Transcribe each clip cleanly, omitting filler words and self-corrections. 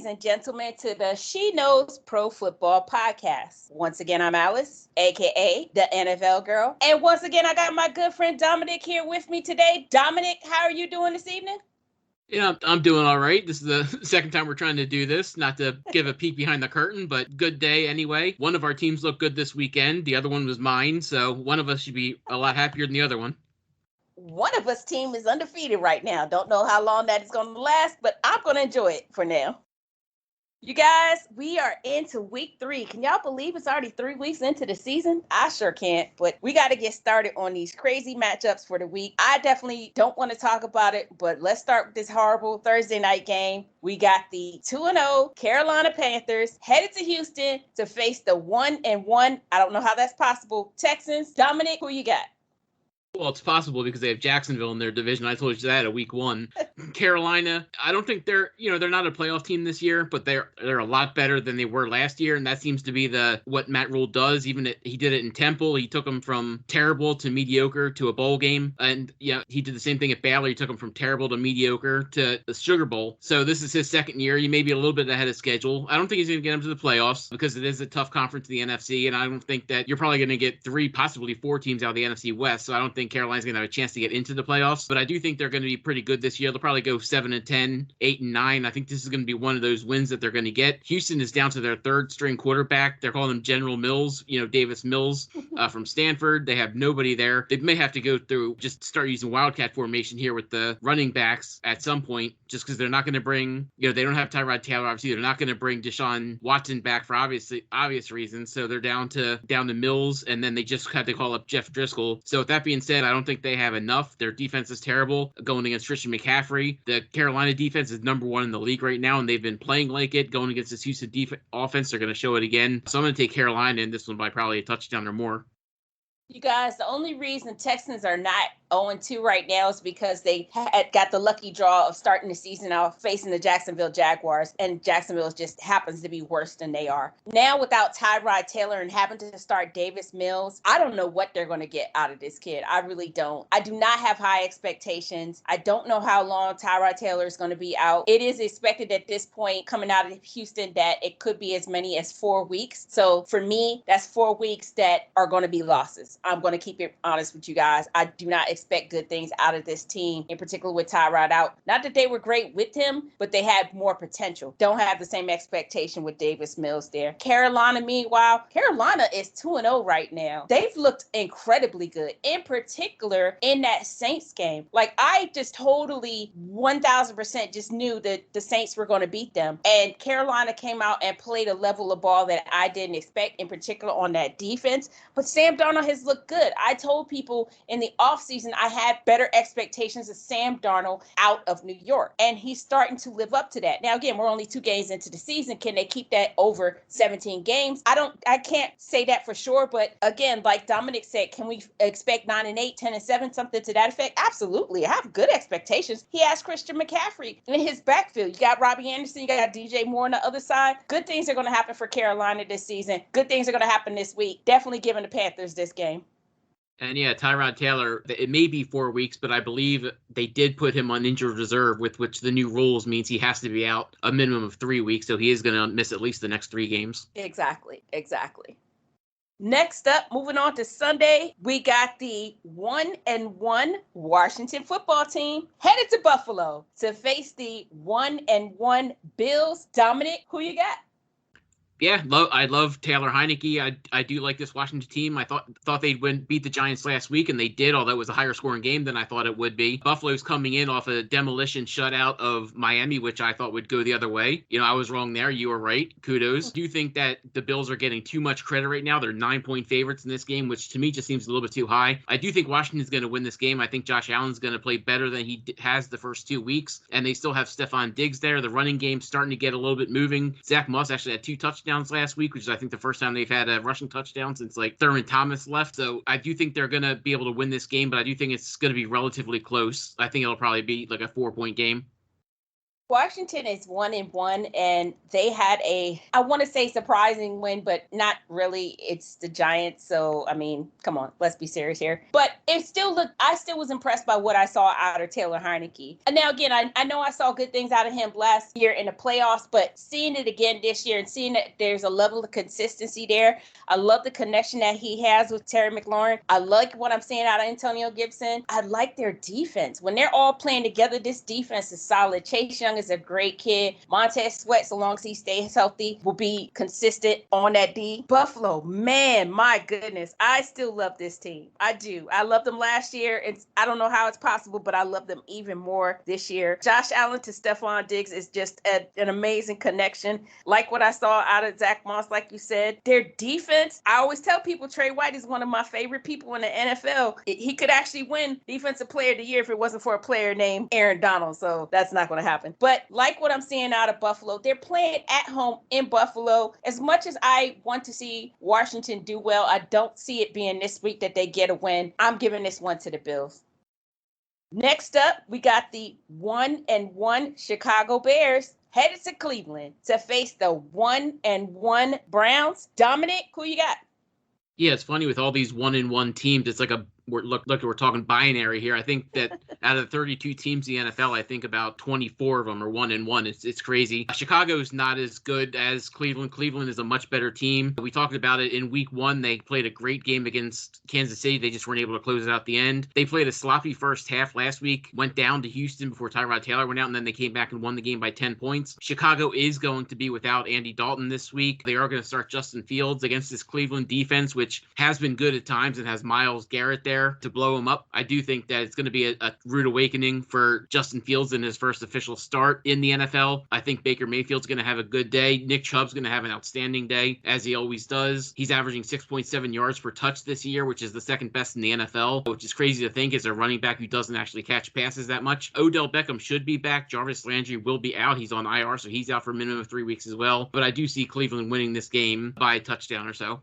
ladies and gentlemen, to the She Knows Pro Football podcast. Once again, I'm Alice, a.k.a. the NFL Girl. And once again, I got my good friend Dominick here with me today. Dominick, how are you doing this evening? Yeah, I'm doing all right. This is the second time we're trying to do this. Not to give a peek behind the curtain, but good day anyway. One of our teams looked good this weekend. The other one was mine, so one of us should be a lot happier than the other one. One of us team is undefeated right now. Don't know how long that is going to last, but I'm going to enjoy it for now. You guys, we are into week 3. Can y'all believe it's already 3 weeks into the season? I sure can't, but we got to get started on these crazy matchups for the week. I definitely don't want to talk about it, but let's start with this horrible Thursday night game. We got the 2-0 Carolina Panthers headed to Houston to face the 1-1, I don't know how that's possible, Texans. Dominick, who you got? Well, it's possible because they have Jacksonville in their division. I told you that at week 1. Carolina, I don't think they're not a playoff team this year, but they're a lot better than they were last year, and that seems to be what Matt Rule does. He did it in Temple. He took them from terrible to mediocre to a bowl game, and he did the same thing at Baylor. He took them from terrible to mediocre to the Sugar Bowl. So this is his second year. He may be a little bit ahead of schedule. I don't think he's going to get them to the playoffs because it is a tough conference, the NFC, and I don't think that you're probably going to get 3, possibly 4 teams out of the NFC West. So I don't think Carolina's going to have a chance to get into the playoffs, but I do think they're going to be pretty good this year. They'll probably go 7-10, 8-9. I think this is going to be one of those wins that they're going to get. Houston is down to their third string quarterback. They're calling him General Mills, Davis Mills from Stanford. They have nobody there. They may have to go through, just start using Wildcat formation here with the running backs at some point, just because they're not going to bring, they don't have Tyrod Taylor, obviously. They're not going to bring Deshaun Watson back for obvious reasons. So they're down to Mills, and then they just had to call up Jeff Driscoll. So with that being said, I don't think they have enough. Their defense is terrible going against Christian McCaffrey. The Carolina defense is number 1 in the league right now, and they've been playing like it. Going against this Houston offense, they're going to show it again. So I'm going to take Carolina in this one by probably a touchdown or more. You guys, the only reason Texans are not 0-2 right now is because they had got the lucky draw of starting the season out facing the Jacksonville Jaguars, and Jacksonville just happens to be worse than they are. Now, without Tyrod Taylor and having to start Davis Mills, I don't know what they're going to get out of this kid. I really don't. I do not have high expectations. I don't know how long Tyrod Taylor is going to be out. It is expected at this point, coming out of Houston, that it could be as many as 4 weeks. So for me, that's 4 weeks that are going to be losses. I'm going to keep it honest with you guys. I do not expect good things out of this team, in particular with Tyrod out. Not that they were great with him, but they had more potential. Don't have the same expectation with Davis Mills there. Carolina, meanwhile, Carolina is 2-0 right now. They've looked incredibly good, in particular in that Saints game. Like, I just totally 1,000% just knew that the Saints were going to beat them. And Carolina came out and played a level of ball that I didn't expect, in particular on that defense. But Sam Darnold has looked good. I told people in the offseason I had better expectations of Sam Darnold out of New York, and he's starting to live up to that. Now, again, we're only 2 games into the season. Can they keep that over 17 games? I can't say that for sure, but again, like Dominick said, can we expect 9-8, 10-7, something to that effect? Absolutely. I have good expectations. He has Christian McCaffrey in his backfield. You got Robbie Anderson, you got DJ Moore on the other side. Good things are going to happen for Carolina this season. Good things are going to happen this week. Definitely giving the Panthers this game. And yeah, Tyrod Taylor, it may be 4 weeks, but I believe they did put him on injured reserve, with which the new rules means he has to be out a minimum of 3 weeks. So he is going to miss at least the next 3 games. Exactly. Next up, moving on to Sunday, we got the 1-1 Washington football team headed to Buffalo to face the 1-1 Bills. Dominick, who you got? Yeah, I love Taylor Heineke. I do like this Washington team. I thought they'd beat the Giants last week, and they did, although it was a higher scoring game than I thought it would be. Buffalo's coming in off a demolition shutout of Miami, which I thought would go the other way. I was wrong there. You were right. Kudos. I do think that the Bills are getting too much credit right now. They're 9-point favorites in this game, which to me just seems a little bit too high. I do think Washington's going to win this game. I think Josh Allen's going to play better than he has the first 2 weeks, and they still have Stephon Diggs there. The running game's starting to get a little bit moving. Zach Moss actually had 2 touchdowns last week, which is I think the first time they've had a rushing touchdown since like Thurman Thomas left. So I do think they're going to be able to win this game, but I do think it's going to be relatively close. I think it'll probably be like a 4-point game. Washington is 1-1, and they had I want to say surprising win, but not really. It's the Giants. So, I mean, come on, let's be serious here. But I still was impressed by what I saw out of Taylor Heineke. And now, again, I know I saw good things out of him last year in the playoffs, but seeing it again this year and seeing that there's a level of consistency there. I love the connection that he has with Terry McLaurin. I like what I'm seeing out of Antonio Gibson. I like their defense. When they're all playing together, this defense is solid. Chase Young is a great kid. Montez Sweat, so long as he stays healthy, will be consistent on that D. Buffalo, man, my goodness. I still love this team. I do. I loved them last year. I don't know how it's possible, but I love them even more this year. Josh Allen to Stephon Diggs is just an amazing connection. Like what I saw out of Zach Moss, like you said. Their defense, I always tell people Trey White is one of my favorite people in the NFL. He could actually win Defensive Player of the Year if it wasn't for a player named Aaron Donald. So that's not going to happen. But like what I'm seeing out of Buffalo, they're playing at home in Buffalo. As much as I want to see Washington do well, I don't see it being this week that they get a win. I'm giving this one to the Bills. Next up, we got the 1-1 Chicago Bears headed to Cleveland to face the 1-1 Browns. Dominic, who you got? Yeah, it's funny with all these 1-1 teams. It's like we're talking binary here. I think that out of the 32 teams in the NFL, I think about 24 of them are 1-1. It's crazy. Chicago's not as good as Cleveland. Cleveland is a much better team. We talked about it in week 1. They played a great game against Kansas City. They just weren't able to close it out at the end. They played a sloppy first half last week, went down to Houston before Tyrod Taylor went out, and then they came back and won the game by 10 points. Chicago is going to be without Andy Dalton this week. They are going to start Justin Fields against this Cleveland defense, which has been good at times and has Myles Garrett there to blow him up. I do think that it's going to be a rude awakening for Justin Fields in his first official start in the NFL. I think Baker Mayfield's going to have a good day. Nick Chubb's going to have an outstanding day, as he always does. He's averaging 6.7 yards per touch this year, which is the second best in the NFL, which is crazy to think as a running back who doesn't actually catch passes that much. Odell Beckham should be back. Jarvis Landry will be out. He's on IR, so he's out for a minimum of 3 weeks as well. But I do see Cleveland winning this game by a touchdown or so.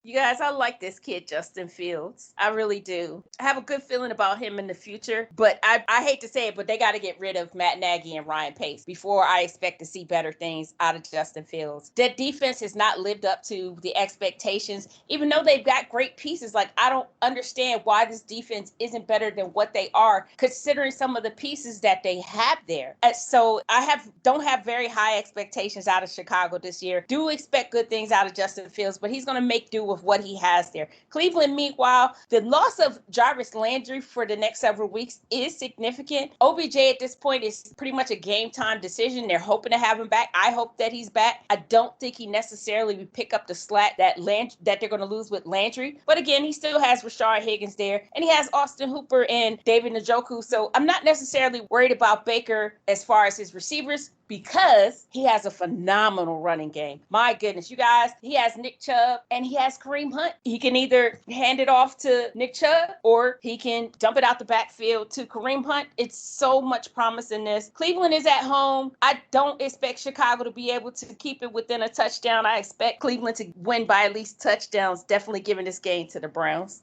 You guys, I like this kid, Justin Fields. I really do. I have a good feeling about him in the future, but I hate to say it, but they got to get rid of Matt Nagy and Ryan Pace before I expect to see better things out of Justin Fields. That defense has not lived up to the expectations, even though they've got great pieces. Like, I don't understand why this defense isn't better than what they are, considering some of the pieces that they have there. So I don't have very high expectations out of Chicago this year. Do expect good things out of Justin Fields, but he's going to make do with what he has there. Cleveland, meanwhile, the loss of Jarvis Landry for the next several weeks is significant. OBJ at this point is pretty much a game time decision. They're hoping to have him back. I hope that he's back. I don't think he necessarily would pick up the slack that they're going to lose with Landry. But again, he still has Rashard Higgins there, and he has Austin Hooper and David Njoku. So I'm not necessarily worried about Baker as far as his receivers, because he has a phenomenal running game. My goodness, you guys, he has Nick Chubb and he has Kareem Hunt. He can either hand it off to Nick Chubb or he can dump it out the backfield to Kareem Hunt. It's so much promise in this. Cleveland is at home. I don't expect Chicago to be able to keep it within a touchdown. I expect Cleveland to win by at least touchdowns, definitely giving this game to the Browns.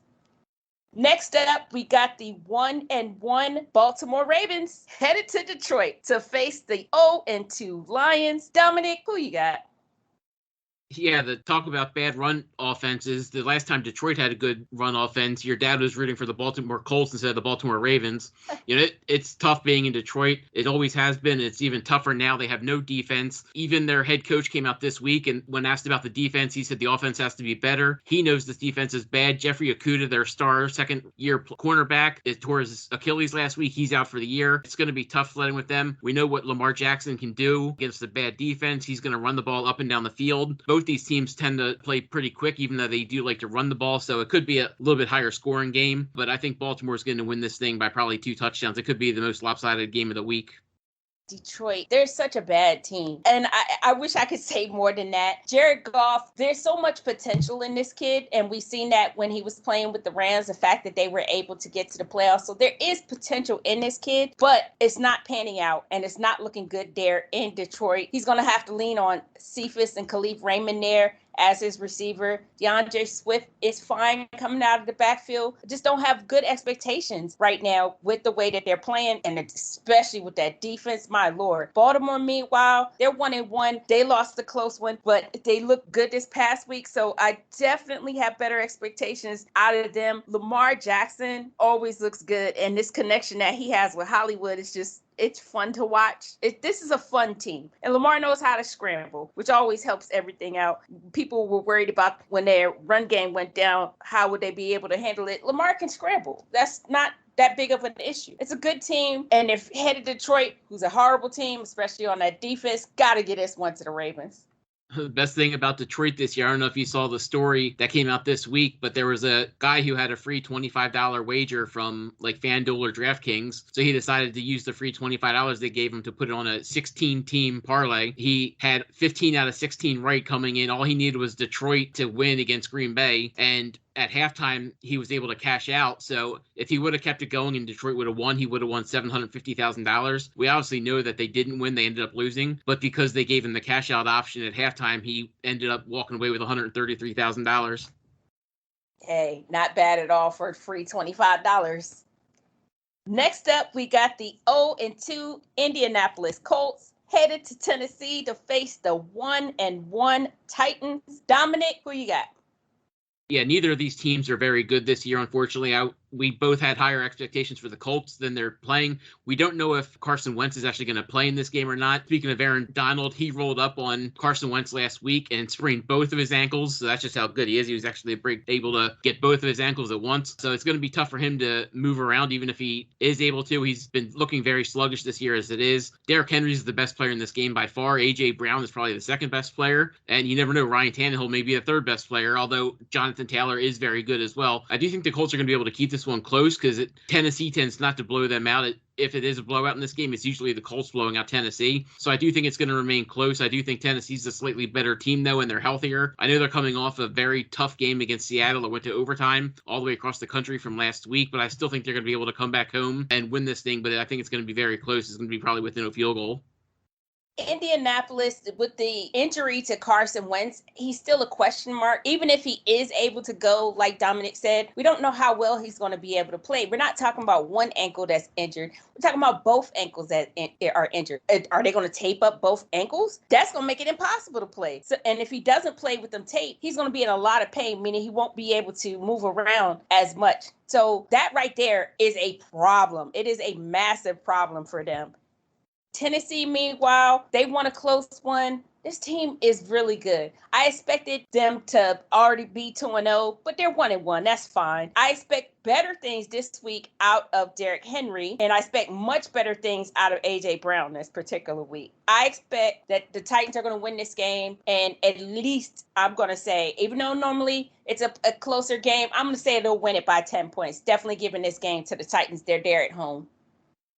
Next up, we got the 1-1 Baltimore Ravens headed to Detroit to face the 0-2 Lions. Dominic, who you got? Yeah, the talk about bad run offenses. The last time Detroit had a good run offense, your dad was rooting for the Baltimore Colts instead of the Baltimore Ravens. It's tough being in Detroit. It always has been. It's even tougher now. They have no defense. Even their head coach came out this week, and when asked about the defense, he said the offense has to be better. He knows this defense is bad. Jeffrey Okudah, their star second-year cornerback, tore his Achilles last week. He's out for the year. It's going to be tough sledding with them. We know what Lamar Jackson can do against a bad defense. He's going to run the ball up and down the field. Both these teams tend to play pretty quick, even though they do like to run the ball. So it could be a little bit higher scoring game, but I think Baltimore is going to win this thing by probably 2 touchdowns. It could be the most lopsided game of the week. Detroit, they're such a bad team. And I wish I could say more than that. Jared Goff, there's so much potential in this kid. And we've seen that when he was playing with the Rams, the fact that they were able to get to the playoffs. So there is potential in this kid, but it's not panning out and it's not looking good there in Detroit. He's going to have to lean on Cephas and Khalif Raymond there as his receiver. DeAndre Swift is fine coming out of the backfield. Just don't have good expectations right now with the way that they're playing, and especially with that defense. My Lord. Baltimore, meanwhile, they're 1-1. They lost a close one, but they looked good this past week. So I definitely have better expectations out of them. Lamar Jackson always looks good, and this connection that he has with Hollywood is just, it's fun to watch. This is a fun team. And Lamar knows how to scramble, which always helps everything out. People were worried about when their run game went down, how would they be able to handle it? Lamar can scramble. That's not that big of an issue. It's a good team. And if headed Detroit, who's a horrible team, especially on that defense, got to get this one to the Ravens. The best thing about Detroit this year, I don't know if you saw the story that came out this week, but there was a guy who had a free $25 wager from like FanDuel or DraftKings. So he decided to use the free $25 they gave him to put it on a 16-team parlay. He had 15 out of 16 right coming in. All he needed was Detroit to win against Green Bay. And at halftime, he was able to cash out. So if he would have kept it going and Detroit would have won, he would have won $750,000. We obviously know that they didn't win. They ended up losing. But because they gave him the cash out option at halftime, he ended up walking away with $133,000. Hey, not bad at all for free $25. Next up, we got the 0-2 Indianapolis Colts headed to Tennessee to face the 1-1 Titans. Dominic, who you got? Yeah, neither of these teams are very good this year, unfortunately. We both had higher expectations for the Colts than they're playing. We don't know if Carson Wentz is actually going to play in this game or not. Speaking of Aaron Donald, he rolled up on Carson Wentz last week and sprained both of his ankles. So that's just how good he is. He was actually able to get both of his ankles at once. So it's going to be tough for him to move around, even if he is able to. He's been looking very sluggish this year as it is. Derrick Henry is the best player in this game by far. A.J. Brown is probably the second best player. And you never know, Ryan Tannehill may be the third best player, although Jonathan Taylor is very good as well. I do think the Colts are going to be able to keep this one close because Tennessee tends not to blow them out. If it is a blowout in this game, it's usually the Colts blowing out Tennessee. So I do think it's going to remain close. I do think Tennessee's a slightly better team, though, and they're healthier. I know they're coming off a very tough game against Seattle that went to overtime all the way across the country from last week, but I still think they're going to be able to come back home and win this thing, but I think it's going to be very close. It's going to be probably within a field goal. Indianapolis, with the injury to Carson Wentz, he's still a question mark. Even if he is able to go, like Dominic said, we don't know how well he's going to be able to play. We're not talking about one ankle that's injured. We're talking about both ankles that are injured. Are they going to tape up both ankles? That's going to make it impossible to play. So, and if he doesn't play with them taped, he's going to be in a lot of pain, meaning he won't be able to move around as much. So that right there is a problem. It is a massive problem for them. Tennessee, meanwhile, they won a close one. This team is really good. I expected them to already be 2-0, but they're 1-1. That's fine. I expect better things this week out of Derrick Henry, and I expect much better things out of A.J. Brown this particular week. I expect that the Titans are going to win this game, and at least I'm going to say, even though normally it's a closer game, I'm going to say they'll win it by 10 points. Definitely giving this game to the Titans. They're there at home.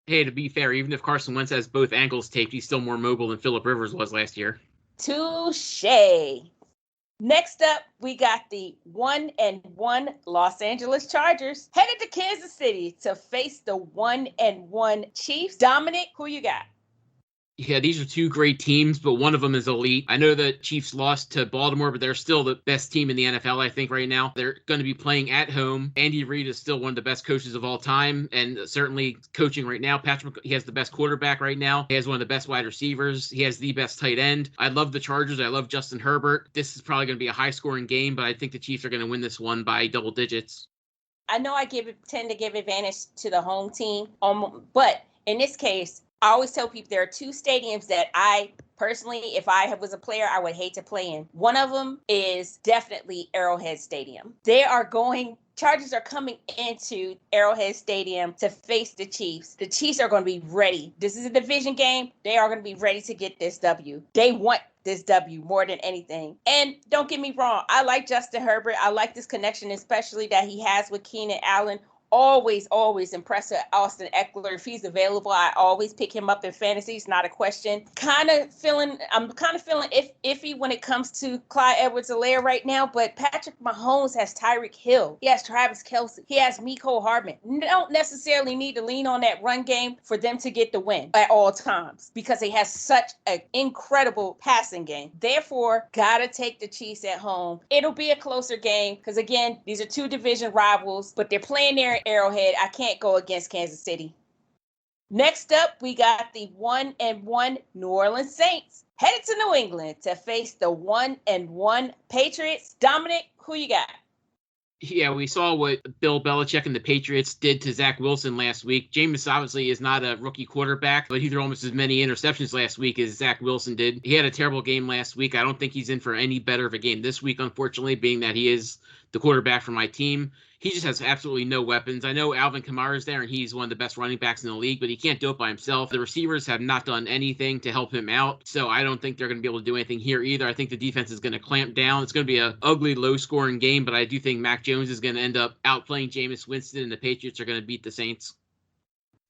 Hey, to be fair, even if Carson Wentz has both ankles taped, he's still more mobile than Phillip Rivers was last year. Touche. Next up, we got the 1-1 Los Angeles Chargers headed to Kansas City to face the 1-1 Chiefs. Dominic, who you got? Yeah, these are two great teams, but one of them is elite. I know the Chiefs lost to Baltimore, but they're still the best team in the NFL, I think, right now. They're going to be playing at home. Andy Reid is still one of the best coaches of all time, and certainly coaching right now. He has the best quarterback right now. He has one of the best wide receivers. He has the best tight end. I love the Chargers. I love Justin Herbert. This is probably going to be a high-scoring game, but I think the Chiefs are going to win this one by double digits. I know I tend to give advantage to the home team, but in this case, I always tell people there are two stadiums that I personally, if I was a player, I would hate to play in. One of them is definitely Arrowhead Stadium. Chargers are coming into Arrowhead Stadium to face the Chiefs. The Chiefs are going to be ready. This is a division game. They are going to be ready to get this W. They want this W more than anything. And don't get me wrong, I like Justin Herbert. I like this connection, especially that he has with Keenan Allen always impressed with Austin Eckler. If he's available, I always pick him up in fantasy. It's not a question. I'm kind of feeling iffy when it comes to Clyde Edwards-Helaire right now, but Patrick Mahomes has Tyreek Hill. He has Travis Kelce. He has Mecole Hardman. Don't necessarily need to lean on that run game for them to get the win at all times because he has such an incredible passing game. Therefore, gotta take the Chiefs at home. It'll be a closer game because, again, these are two division rivals, but they're playing there at Arrowhead. I can't go against Kansas City. Next up, we got the 1-1 New Orleans Saints headed to New England to face the 1-1 Patriots. Dominic, who you got? Yeah, we saw what Bill Belichick and the Patriots did to Zach Wilson last week. Jameis obviously is not a rookie quarterback, but he threw almost as many interceptions last week as Zach Wilson did. He had a terrible game last week. I don't think he's in for any better of a game this week, unfortunately, being that he is the quarterback for my team. He just has absolutely no weapons. I know Alvin Kamara is there, and he's one of the best running backs in the league, but he can't do it by himself. The receivers have not done anything to help him out, so I don't think they're going to be able to do anything here either. I think the defense is going to clamp down. It's going to be an ugly, low-scoring game, but I do think Mac Jones is going to end up outplaying Jameis Winston, and the Patriots are going to beat the Saints.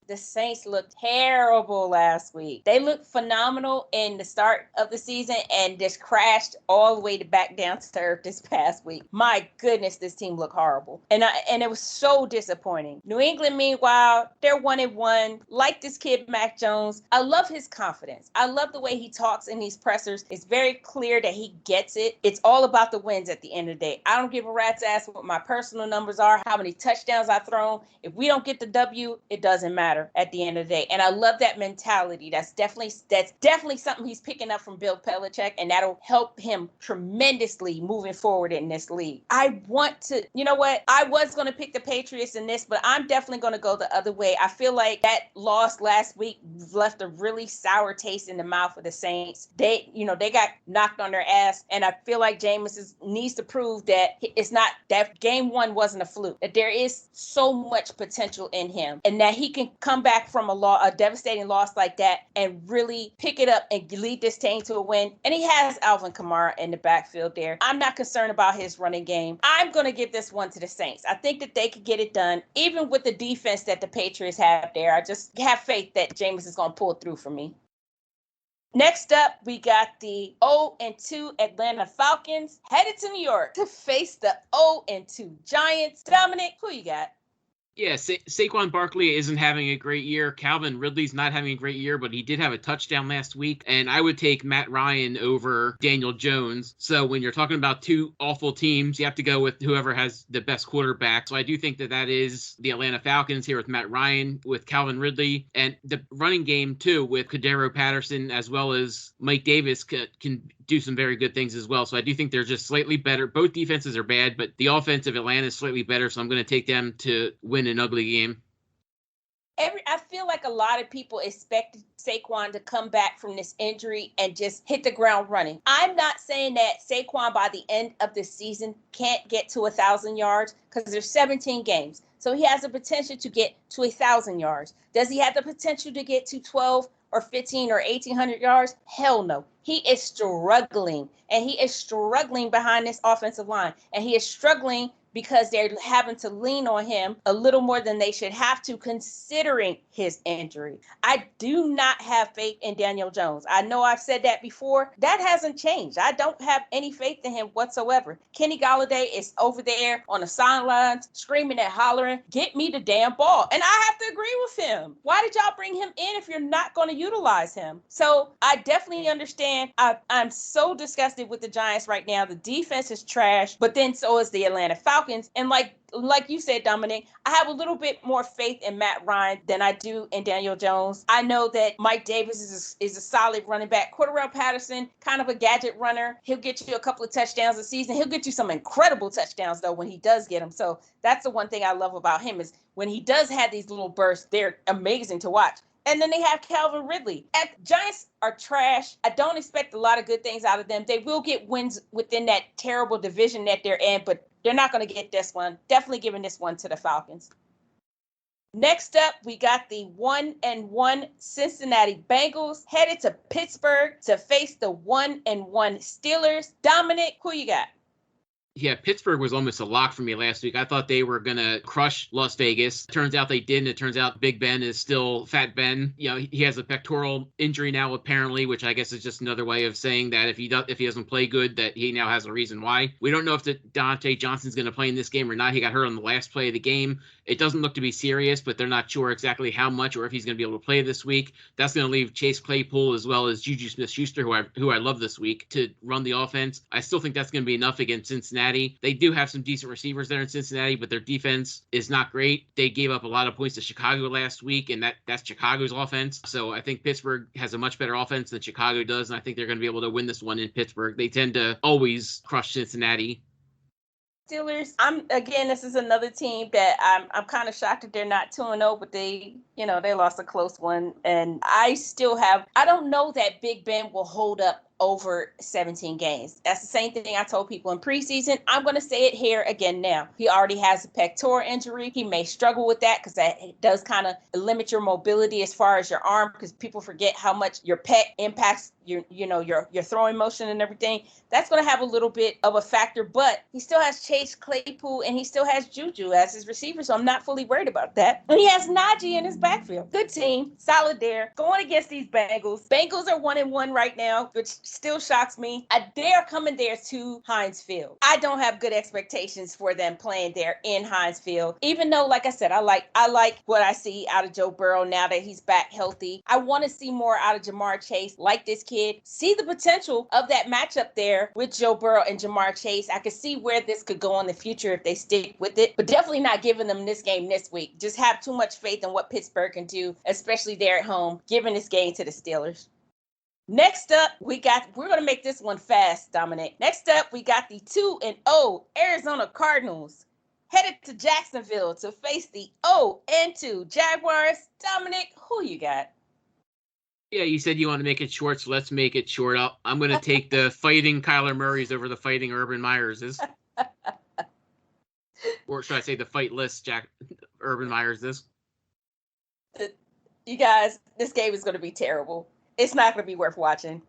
The Saints looked terrible last week. They looked phenomenal in the start of the season and just crashed all the way back down to earth this past week. My goodness, this team looked horrible. And it was so disappointing. New England, meanwhile, they're 1-1. Like this kid, Mac Jones. I love his confidence. I love the way he talks in these pressers. It's very clear that he gets it. It's all about the wins at the end of the day. I don't give a rat's ass what my personal numbers are, how many touchdowns I've thrown. If we don't get the W, it doesn't matter at the end of the day. And I love that mentality. That's definitely something he's picking up from Bill Belichick, and that'll help him tremendously moving forward in this league. I want to, you know what? I was going to pick the Patriots in this, but I'm definitely going to go the other way. I feel like that loss last week left a really sour taste in the mouth of the Saints. They got knocked on their ass, and I feel like Jameis needs to prove that it's not, that game one wasn't a fluke, that there is so much potential in him, and that he can come back from a devastating loss like that and really pick it up and lead this team to a win. And he has Alvin Kamara in the backfield there. I'm not concerned about his running game. I'm going to give this one to the Saints. I think that they could get it done, even with the defense that the Patriots have there. I just have faith that Jameis is going to pull through for me. Next up, we got the 0-2 Atlanta Falcons headed to New York to face the 0-2 Giants. Dominic, who you got? Yeah, Saquon Barkley isn't having a great year. Calvin Ridley's not having a great year, but he did have a touchdown last week. And I would take Matt Ryan over Daniel Jones. So when you're talking about two awful teams, you have to go with whoever has the best quarterback. So I do think that is the Atlanta Falcons here with Matt Ryan, with Calvin Ridley, and the running game too with Cordero Patterson as well as Mike Davis can do some very good things as well. So I do think they're just slightly better. Both defenses are bad, but the offense of Atlanta is slightly better. So I'm going to take them to win an ugly game. I feel like a lot of people expected Saquon to come back from this injury and just hit the ground running. I'm not saying that Saquon by the end of the season can't get to 1,000 yards because there's 17 games. So he has the potential to get to 1,000 yards. Does he have the potential to get to 12 or 15 or 1,800 yards? Hell no. He is struggling, and he is struggling behind this offensive line, and he is struggling because they're having to lean on him a little more than they should have to, considering his injury. I do not have faith in Daniel Jones. I know I've said that before. That hasn't changed. I don't have any faith in him whatsoever. Kenny Golladay is over there on the sidelines screaming and hollering, get me the damn ball. And I have to agree with him. Why did y'all bring him in if you're not going to utilize him? So I definitely understand. I'm so disgusted with the Giants right now. The defense is trash, but then so is the Atlanta Falcons. And like you said, Dominic, I have a little bit more faith in Matt Ryan than I do in Daniel Jones. I know that Mike Davis is a solid running back. Cordero Patterson, kind of a gadget runner. He'll get you a couple of touchdowns a season. He'll get you some incredible touchdowns, though, when he does get them. So that's the one thing I love about him is when he does have these little bursts, they're amazing to watch. And then they have Calvin Ridley. Giants are trash. I don't expect a lot of good things out of them. They will get wins within that terrible division that they're in, but they're not going to get this one. Definitely giving this one to the Falcons. Next up, we got the 1-1 Cincinnati Bengals headed to Pittsburgh to face the 1-1 Steelers. Dominic, who you got? Yeah, Pittsburgh was almost a lock for me last week. I thought they were going to crush Las Vegas. Turns out they didn't. It turns out Big Ben is still Fat Ben. You know, he has a pectoral injury now apparently, which I guess is just another way of saying that if he doesn't play good, that he now has a reason why. We don't know if Dante Johnson's going to play in this game or not. He got hurt on the last play of the game. It doesn't look to be serious, but they're not sure exactly how much or if he's going to be able to play this week. That's going to leave Chase Claypool as well as Juju Smith-Schuster, who I love this week, to run the offense. I still think that's going to be enough against Cincinnati. They do have some decent receivers there in Cincinnati, but their defense is not great. They gave up a lot of points to Chicago last week, and that's Chicago's offense. So I think Pittsburgh has a much better offense than Chicago does, and I think they're going to be able to win this one in Pittsburgh. They tend to always crush Cincinnati. Steelers, this is another team that I'm kind of shocked that they're not 2-0, but they lost a close one. And I don't know that Big Ben will hold up over 17 games. That's the same thing I told people in preseason. I'm going to say it here again now. He already has a pectoral injury. He may struggle with that because that does kind of limit your mobility as far as your arm, because people forget how much your pec impacts your throwing motion and everything. That's going to have a little bit of a factor, but he still has Chase Claypool and he still has Juju as his receiver, so I'm not fully worried about that. And he has Najee in his backfield. Good team, solid there. Going against these Bengals. Bengals are 1-1 right now, which still shocks me. They're coming there to Heinz Field. I don't have good expectations for them playing there in Heinz Field, even though, like I said, I like what I see out of Joe Burrow now that he's back healthy. I want to see more out of Jamar Chase. Like this kid, see the potential of that matchup there with Joe Burrow and Jamar Chase. I could see where this could go in the future if they stick with it, but definitely not giving them this game this week. Just have too much faith in what Pittsburgh can do, especially there at home, giving this game to the Steelers. Next up, we're going to make this one fast, Dominic. Next up, we got the 2-0 Arizona Cardinals headed to Jacksonville to face the 0-2 Jaguars. Dominic, who you got? Yeah, you said you want to make it short, so let's make it short. I'm going to take the fighting Kyler Murrays over the fighting Urban Meyerses. Or should I say the fightless Urban Meyerses? You guys, this game is going to be terrible. It's not going to be worth watching.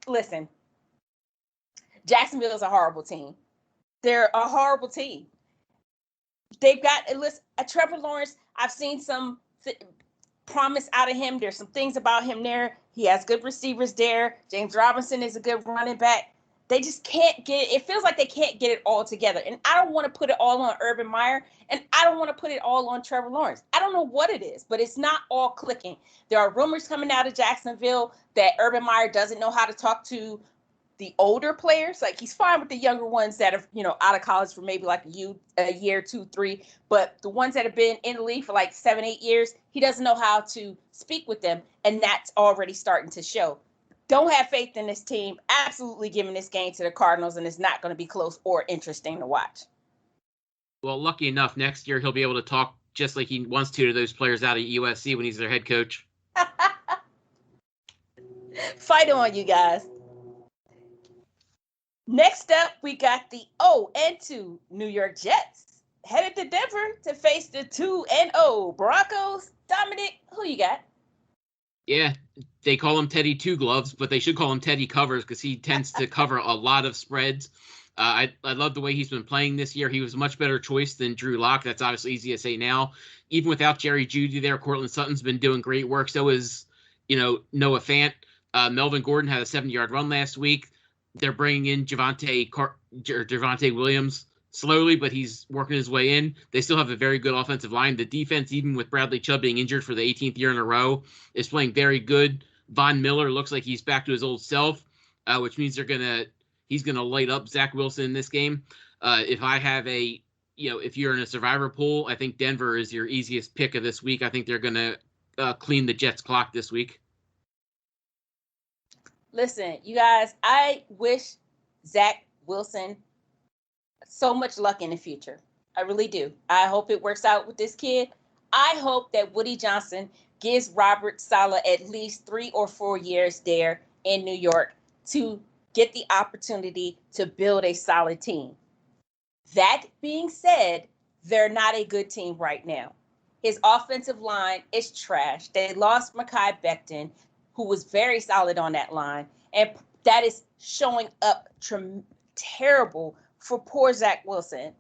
Listen, Jacksonville is a horrible team. They're a horrible team. They've got Trevor Lawrence. I've seen some promise out of him. There's some things about him there. He has good receivers there. James Robinson is a good running back. They just can't get it. It feels like they can't get it all together. And I don't want to put it all on Urban Meyer, and I don't want to put it all on Trevor Lawrence. I don't know what it is, but it's not all clicking. There are rumors coming out of Jacksonville that Urban Meyer doesn't know how to talk to the older players. Like, he's fine with the younger ones that are, out of college for maybe like a year, 2, 3. But the ones that have been in the league for like 7, 8 years, he doesn't know how to speak with them. And that's already starting to show. Don't have faith in this team. Absolutely giving this game to the Cardinals, and it's not going to be close or interesting to watch. Well, lucky enough, next year he'll be able to talk just like he wants to those players out of USC when he's their head coach. Fight on, you guys. Next up, we got the 0-2 New York Jets headed to Denver to face the 2-0 Broncos. Dominic, who you got? Yeah, they call him Teddy Two Gloves, but they should call him Teddy Covers because he tends to cover a lot of spreads. I love the way he's been playing this year. He was a much better choice than Drew Lock. That's obviously easy to say now. Even without Jerry Jeudy there, Cortland Sutton's been doing great work. So is, Noah Fant. Melvin Gordon had a 70-yard run last week. They're bringing in Javonte Williams slowly, but he's working his way in. They still have a very good offensive line. The defense, even with Bradley Chubb being injured for the 18th year in a row, is playing very good. Von Miller looks like he's back to his old self, which means he's gonna light up Zach Wilson in this game. If you're in a survivor pool, I think Denver is your easiest pick of this week. I think they're gonna clean the Jets' clock this week. Listen, you guys, I wish Zach Wilson so much luck in the future. I really do. I hope it works out with this kid. I hope that Woody Johnson gives Robert Saleh at least 3 or 4 years there in New York to get the opportunity to build a solid team. That being said, they're not a good team right now. His offensive line is trash. They lost Mekhi Becton, who was very solid on that line, and that is showing up terrible for poor Zach Wilson.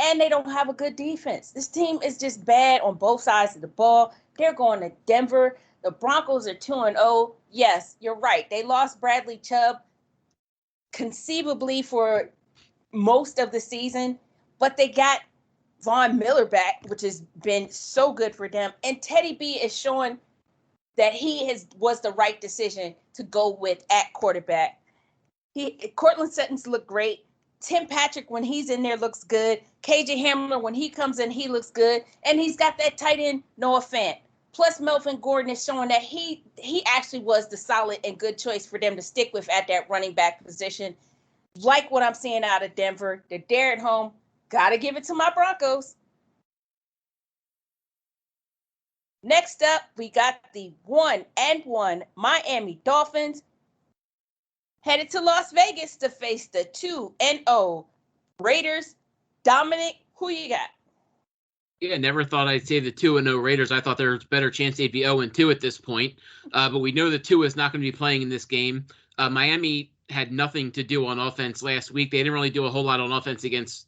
And they don't have a good defense. This team is just bad on both sides of the ball. They're going to Denver. The Broncos are 2-0. Yes, you're right. They lost Bradley Chubb conceivably for most of the season, but they got Von Miller back, which has been so good for them. And Teddy B is showing that was the right decision to go with at quarterback. Cortland Sutton's look great. Tim Patrick, when he's in there, looks good. KJ Hamler, when he comes in, he looks good. And he's got that tight end, Noah Fant. Plus, Melvin Gordon is showing that he actually was the solid and good choice for them to stick with at that running back position. Like what I'm seeing out of Denver. They're there at home. Got to give it to my Broncos. Next up, we got the 1-1 Miami Dolphins headed to Las Vegas to face the 2-0 Raiders. Dominic, who you got? Yeah, never thought I'd say the 2-0 Raiders. I thought there was a better chance they'd be 0-2 at this point. But we know the Tua is not going to be playing in this game. Miami had nothing to do on offense last week. They didn't really do a whole lot on offense against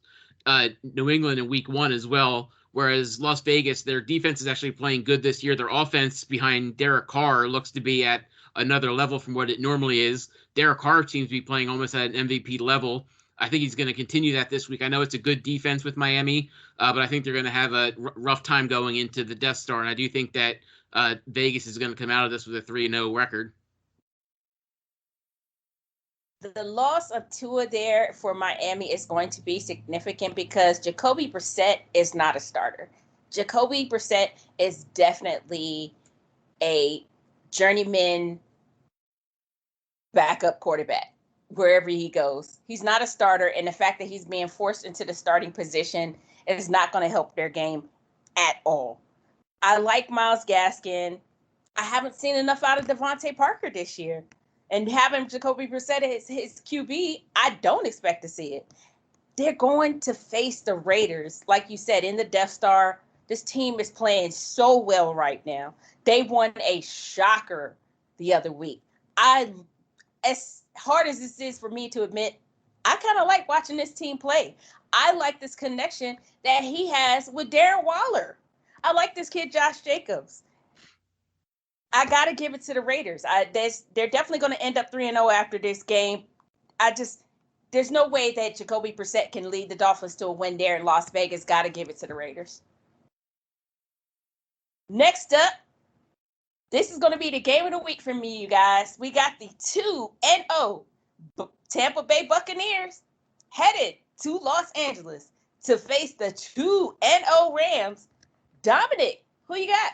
New England in week 1 as well. Whereas Las Vegas, their defense is actually playing good this year. Their offense behind Derek Carr looks to be at another level from what it normally is. Derek Carr seems to be playing almost at an MVP level. I think he's going to continue that this week. I know it's a good defense with Miami, but I think they're going to have a rough time going into the Death Star. And I do think that Vegas is going to come out of this with a 3-0 record. The loss of Tua there for Miami is going to be significant because Jacoby Brissett is not a starter. Jacoby Brissett is definitely a journeyman backup quarterback wherever he goes. He's not a starter, and the fact that he's being forced into the starting position is not going to help their game at all. I like Myles Gaskin. I haven't seen enough out of Devontae Parker this year. And having Jacoby Brissett as his QB, I don't expect to see it. They're going to face the Raiders. Like you said, in the Death Star, this team is playing so well right now. They won a shocker the other week. As hard as this is for me to admit, I kind of like watching this team play. I like this connection that he has with Darren Waller. I like this kid, Josh Jacobs. I got to give it to the Raiders. They're definitely going to end up 3-0 after this game. There's no way that Jacoby Brissett can lead the Dolphins to a win there in Las Vegas. Got to give it to the Raiders. Next up, this is going to be the game of the week for me, you guys. We got the 2-0 Tampa Bay Buccaneers headed to Los Angeles to face the 2-0 Rams. Dominic, who you got?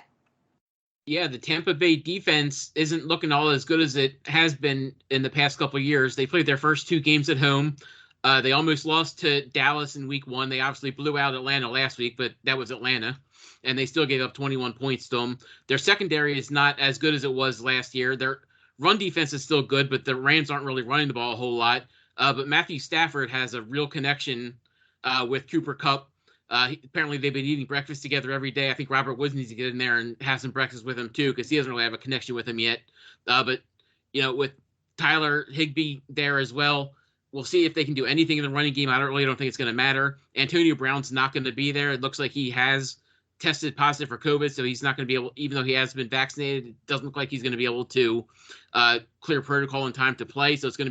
Yeah, the Tampa Bay defense isn't looking all as good as it has been in the past couple of years. They played their first 2 games at home. They almost lost to Dallas in week 1. They obviously blew out Atlanta last week, but that was Atlanta. And they still gave up 21 points to them. Their secondary is not as good as it was last year. Their run defense is still good, but the Rams aren't really running the ball a whole lot. But Matthew Stafford has a real connection with Cooper Kupp. Apparently they've been eating breakfast together every day. I think Robert Woods needs to get in there and have some breakfast with him too, because he doesn't really have a connection with him yet. But with Tyler Higbee there as well, we'll see if they can do anything in the running game. I don't think it's going to matter. Antonio Brown's not going to be there. It looks like he has tested positive for COVID, so he's not going to be able, even though he has been vaccinated, it doesn't look like he's going to be able to clear protocol in time to play. So they're going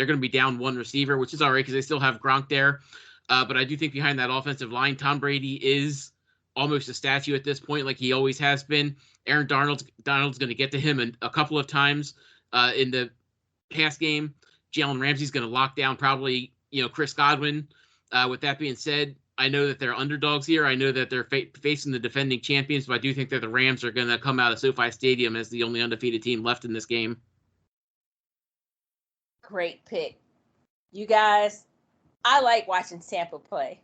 to be down 1 receiver, which is all right because they still have Gronk there. But I do think behind that offensive line, Tom Brady is almost a statue at this point, like he always has been. Aaron Donald's going to get to him a couple of times in the pass game. Jalen Ramsey's going to lock down probably, Chris Godwin. With that being said, I know that they're underdogs here. I know that they're facing the defending champions, but I do think that the Rams are going to come out of SoFi Stadium as the only undefeated team left in this game. Great pick. You guys, I like watching Tampa play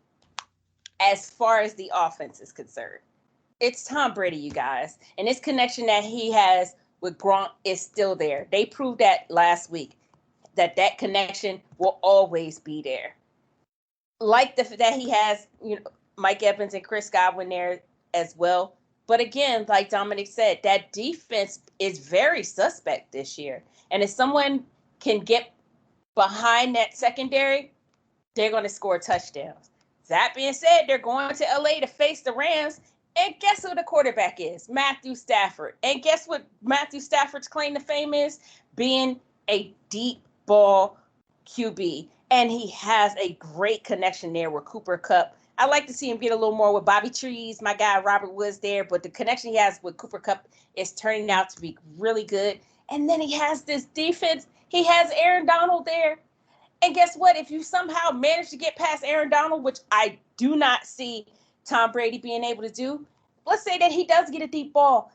as far as the offense is concerned. It's Tom Brady, you guys. And this connection that he has with Gronk is still there. They proved that last week, that connection will always be there. Like that he has, Mike Evans and Chris Godwin there as well. But again, like Dominic said, that defense is very suspect this year. And if someone can get behind that secondary, they're going to score touchdowns. That being said, they're going to LA to face the Rams. And guess who the quarterback is? Matthew Stafford. And guess what Matthew Stafford's claim to fame is? Being a deep ball QB. And he has a great connection there with Cooper Kupp. I like to see him get a little more with Bobby Trees, my guy Robert Woods there. But the connection he has with Cooper Kupp is turning out to be really good. And then he has this defense. He has Aaron Donald there. And guess what? If you somehow manage to get past Aaron Donald, which I do not see Tom Brady being able to do, let's say that he does get a deep ball.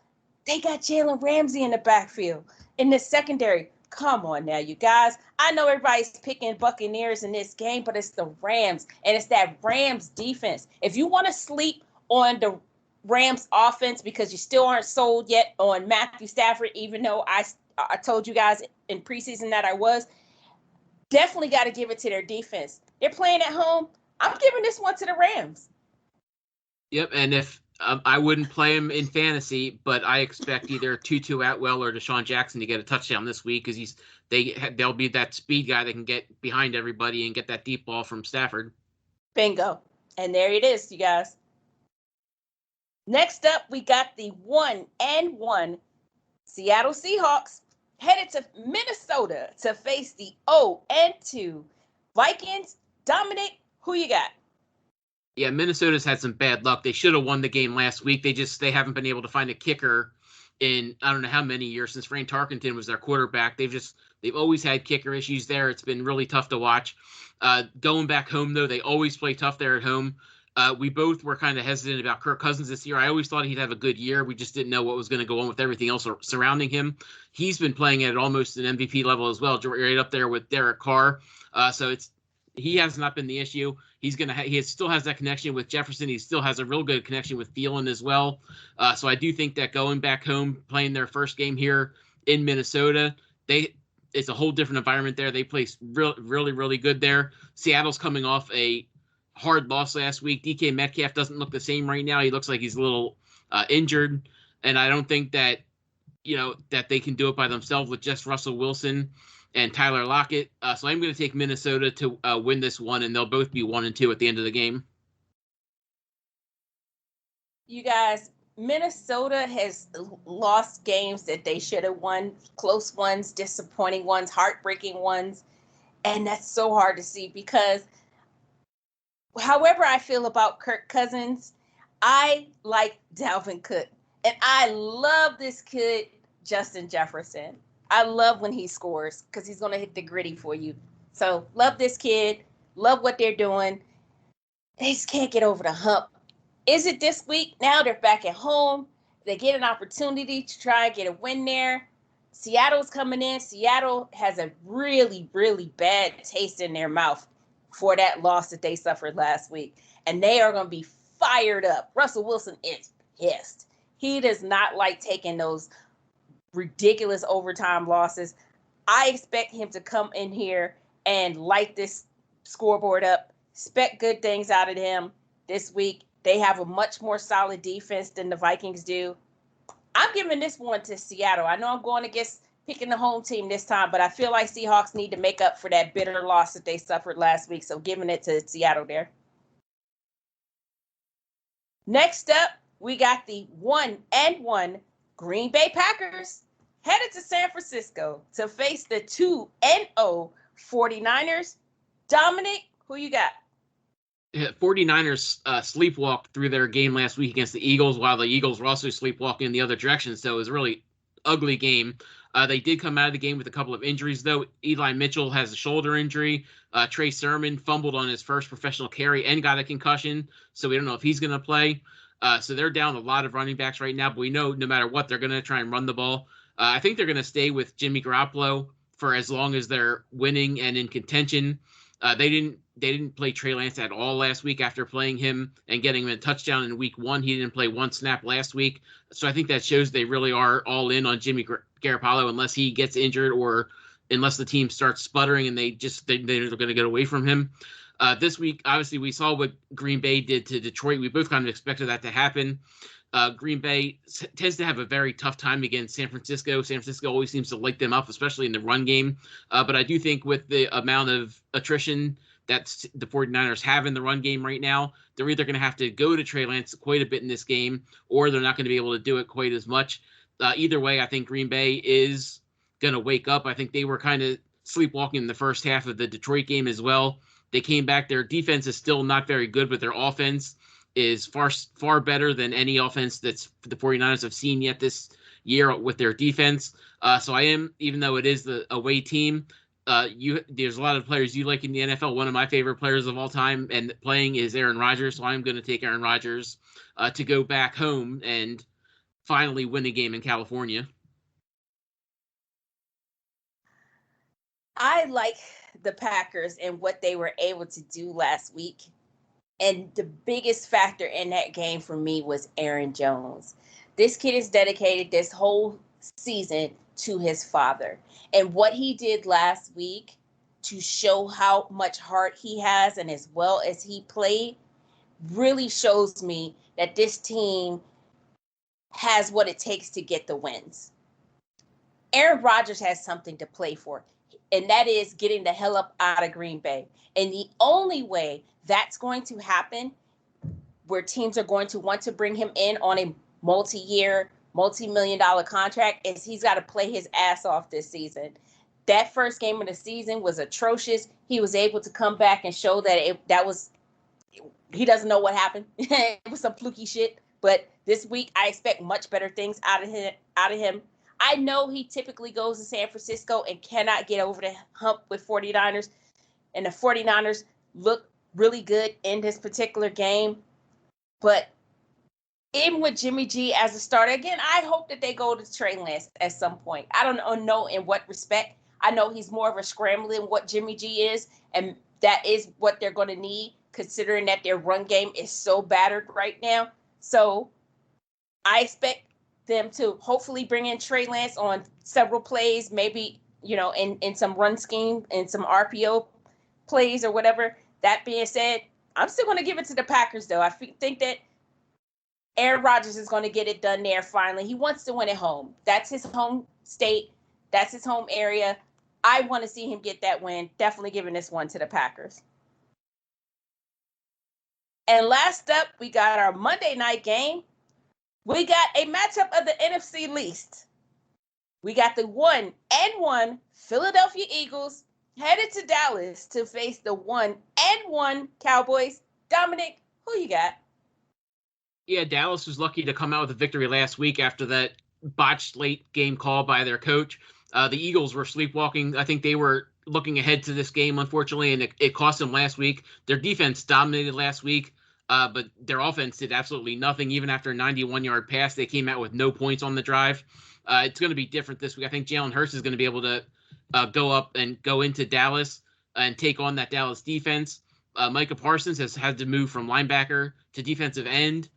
They got Jalen Ramsey in the backfield, in the secondary. Come on now, you guys. I know everybody's picking Buccaneers in this game, but it's the Rams, and it's that Rams defense. If you want to sleep on the Rams offense because you still aren't sold yet on Matthew Stafford, even though I told you guys in preseason that I was, definitely got to give it to their defense. They're playing at home. I'm giving this one to the Rams. Yep, and if I wouldn't play him in fantasy, but I expect either Tutu Atwell or Deshaun Jackson to get a touchdown this week because they'll be that speed guy that can get behind everybody and get that deep ball from Stafford. Bingo. And there it is, you guys. Next up, we got the 1-1 Seattle Seahawks headed to Minnesota to face the 0-2 Vikings. Dominic, who you got? Yeah, Minnesota's had some bad luck. They should have won the game last week. They haven't been able to find a kicker in I don't know how many years since Frank Tarkenton was their quarterback. They've always had kicker issues there. It's been really tough to watch. Going back home though, they always play tough there at home. We both were kind of hesitant about Kirk Cousins this year. I always thought he'd have a good year. We just didn't know what was going to go on with everything else surrounding him. He's been playing at almost an MVP level as well, right up there with Derek Carr. So he has not been the issue. He still has that connection with Jefferson. He still has a real good connection with Thielen as well. So I do think that going back home, playing their first game here in Minnesota, it's a whole different environment there. They play really, really good there. Seattle's coming off a hard loss last week. DK Metcalf doesn't look the same right now. He looks like he's a little injured, and I don't think that that they can do it by themselves with just Russell Wilson and Tyler Lockett. So I'm going to take Minnesota to win this one, and they'll both be 1-2 at the end of the game. You guys, Minnesota has lost games that they should have won, close ones, disappointing ones, heartbreaking ones, and that's so hard to see because however I feel about Kirk Cousins, I like Dalvin Cook, and I love this kid, Justin Jefferson. I love when he scores because he's going to hit the gritty for you. So love this kid. Love what they're doing. They just can't get over the hump. Is it this week? Now they're back at home. They get an opportunity to try and get a win there. Seattle's coming in. Seattle has a really, really bad taste in their mouth for that loss that they suffered last week. And they are going to be fired up. Russell Wilson is pissed. He does not like taking those ridiculous overtime losses. I expect him to come in here and light this scoreboard up. Expect good things out of him this week. They have a much more solid defense than the Vikings do. I'm giving this one to Seattle. I know I'm going against picking the home team this time, but I feel like Seahawks need to make up for that bitter loss that they suffered last week. So giving it to Seattle there. Next up, we got the 1-1 Green Bay Packers headed to San Francisco to face the 2-0 49ers. Dominic, who you got? 49ers sleepwalked through their game last week against the Eagles, while the Eagles were also sleepwalking in the other direction. So it was a really ugly game. They did come out of the game with a couple of injuries, though. Eli Mitchell has a shoulder injury. Trey Sermon fumbled on his first professional carry and got a concussion, so we don't know if he's going to play. So they're down a lot of running backs right now, but we know no matter what, they're going to try and run the ball. I think they're going to stay with Jimmy Garoppolo for as long as they're winning and in contention. They didn't play Trey Lance at all last week after playing him and getting him a touchdown in week 1. He didn't play one snap last week. So I think that shows they really are all in on Jimmy Garoppolo unless he gets injured or unless the team starts sputtering and they're going to get away from him. This week, obviously, we saw what Green Bay did to Detroit. We both kind of expected that to happen. Green Bay tends to have a very tough time against San Francisco. San Francisco always seems to light them up, especially in the run game. But I do think with the amount of attrition that the 49ers have in the run game right now. They're either going to have to go to Trey Lance quite a bit in this game, or they're not going to be able to do it quite as much. Either way, I think Green Bay is going to wake up. I think they were kind of sleepwalking in the first half of the Detroit game as well. They came back. Their defense is still not very good, but their offense is far better than any offense that's the 49ers have seen yet this year with their defense. So I am, even though it is the away team, there's a lot of players you like in the NFL. One of my favorite players of all time and playing is Aaron Rodgers. So I'm going to take Aaron Rodgers to go back home and finally win a game in California. I like the Packers and what they were able to do last week. And the biggest factor in that game for me was Aaron Jones. This kid is dedicated this whole season to his father. And what he did last week to show how much heart he has and as well as he played really shows me that this team has what it takes to get the wins. Aaron Rodgers has something to play for, and that is getting the hell up out of Green Bay. And the only way that's going to happen, where teams are going to want to bring him in on a multi-year, multi-million-dollar contract, is he's got to play his ass off this season. That first game of the season was atrocious. He was able to come back and show that he doesn't know what happened. It was some fluky shit. But this week, I expect much better things out of him. I know he typically goes to San Francisco and cannot get over the hump with 49ers. And the 49ers look really good in this particular game. But even with Jimmy G as a starter, again, I hope that they go to Trey Lance at some point. I don't know in what respect. I know he's more of a scrambler than what Jimmy G is. And that is what they're going to need, considering that their run game is so battered right now. So I expect them to hopefully bring in Trey Lance on several plays, maybe, in some run scheme and some RPO plays or whatever. That being said, I'm still going to give it to the Packers, though. I think that Aaron Rodgers is going to get it done there finally. He wants to win at home. That's his home state. That's his home area. I want to see him get that win. Definitely giving this one to the Packers. And last up, we got our Monday night game. We got a matchup of the NFC least. We got the 1-1 Philadelphia Eagles headed to Dallas to face the 1-1 Cowboys. Dominic, who you got? Yeah, Dallas was lucky to come out with a victory last week after that botched late game call by their coach. The Eagles were sleepwalking. I think they were looking ahead to this game, unfortunately, and it cost them last week. Their defense dominated last week, but their offense did absolutely nothing. Even after a 91-yard pass, they came out with no points on the drive. It's going to be different this week. I think Jalen Hurts is going to be able to go up and go into Dallas and take on that Dallas defense. Micah Parsons has had to move from linebacker to defensive end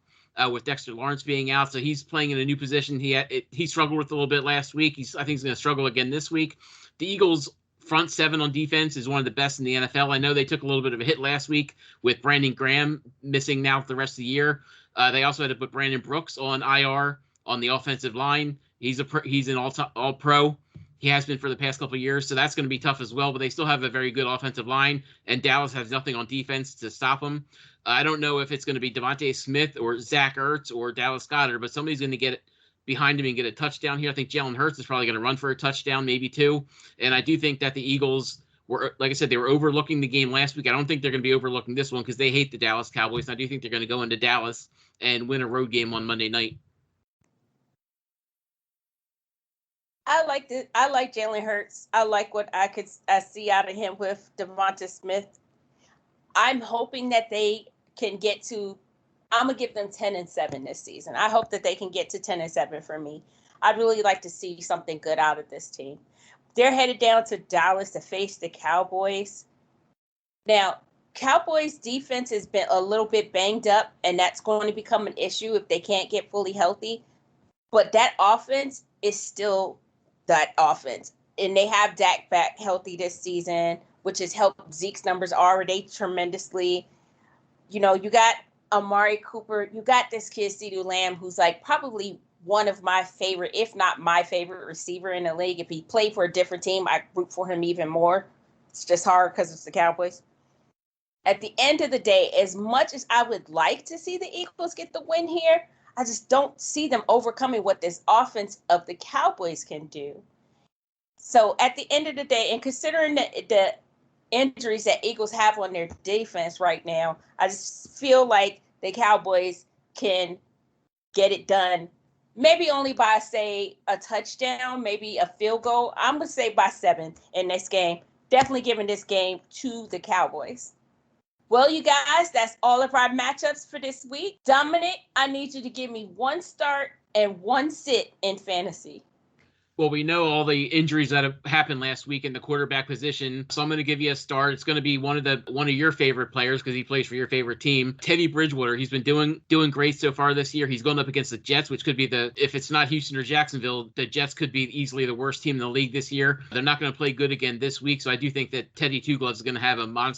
with Dexter Lawrence being out. So he's playing in a new position. He struggled with a little bit last week. I think he's going to struggle again this week. The Eagles' front seven on defense is one of the best in the NFL. I know they took a little bit of a hit last week with Brandon Graham missing now for the rest of the year. They also had to put Brandon Brooks on IR on the offensive line. He's an all pro. He has been for the past couple of years, so that's going to be tough as well. But they still have a very good offensive line, and Dallas has nothing on defense to stop them. I don't know if it's going to be Devontae Smith or Zach Ertz or Dallas Goedert, but somebody's going to get behind him and get a touchdown here. I think Jalen Hurts is probably going to run for a touchdown, maybe two. And I do think that the Eagles were, like I said, they were overlooking the game last week. I don't think they're going to be overlooking this one because they hate the Dallas Cowboys. And I do think they're going to go into Dallas and win a road game on Monday night. I like Jalen Hurts. I like what I see out of him with Devonta Smith. I'm hoping that they can get to. I'm gonna give them 10-7 this season. I hope that they can get to 10-7 for me. I'd really like to see something good out of this team. They're headed down to Dallas to face the Cowboys. Now, Cowboys defense has been a little bit banged up, and that's going to become an issue if they can't get fully healthy. But that offense is still that offense. And they have Dak back healthy this season, which has helped Zeke's numbers already tremendously. You got Amari Cooper. You got this kid, CeeDee Lamb, who's like probably one of my favorite, if not my favorite receiver in the league. If he played for a different team, I'd root for him even more. It's just hard because it's the Cowboys. At the end of the day, as much as I would like to see the Eagles get the win here, I just don't see them overcoming what this offense of the Cowboys can do. So at the end of the day, and considering the injuries that Eagles have on their defense right now, I just feel like the Cowboys can get it done, maybe only by, say, a touchdown, maybe a field goal. I'm going to say by 7 in this game. Definitely giving this game to the Cowboys. Well, you guys, that's all of our matchups for this week. Dominic, I need you to give me 1 start and 1 sit in fantasy. Well, we know all the injuries that have happened last week in the quarterback position, so I'm going to give you a start. It's going to be one of your favorite players because he plays for your favorite team, Teddy Bridgewater. He's been doing great so far this year. He's going up against the Jets, which could be if it's not Houston or Jacksonville, the Jets could be easily the worst team in the league this year. They're not going to play good again this week, so I do think that Teddy Two Gloves is going to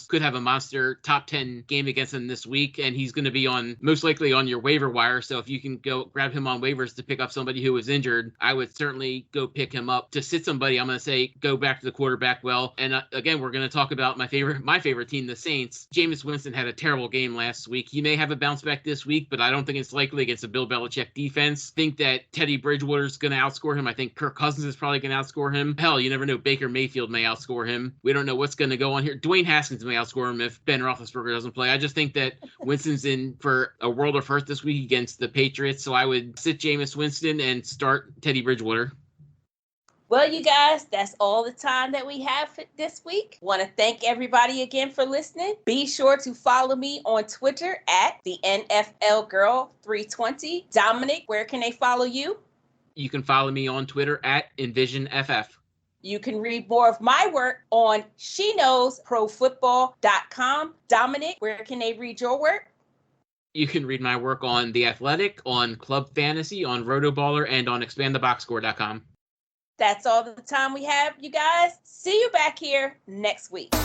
could have a monster top 10 game against him this week, and he's going to be most likely on your waiver wire. So if you can go grab him on waivers to pick up somebody who was injured, I would certainly go pick him up. To sit somebody, I'm going to say go back to the quarterback well. And again, we're going to talk about my favorite team, the Saints. Jameis Winston had a terrible game last week. He may have a bounce back this week, but I don't think it's likely against a Bill Belichick defense. I think that Teddy Bridgewater's going to outscore him. I think Kirk Cousins is probably going to outscore him. Hell, you never know. Baker Mayfield may outscore him. We don't know what's going to go on here. Dwayne Haskins may outscore him if Ben Roethlisberger doesn't play. I just think that Winston's in for a world of hurt this week against the Patriots. So I would sit Jameis Winston and start Teddy Bridgewater. Well, you guys, that's all the time that we have for this week. Want to thank everybody again for listening. Be sure to follow me on Twitter at TheNFLGirl320. Dominic, where can they follow you? You can follow me on Twitter at EnvisionFF. You can read more of my work on SheKnowsProFootball.com. Dominic, where can they read your work? You can read my work on The Athletic, on Club Fantasy, on Rotoballer, and on ExpandTheBoxScore.com. That's all the time we have, you guys. See you back here next week.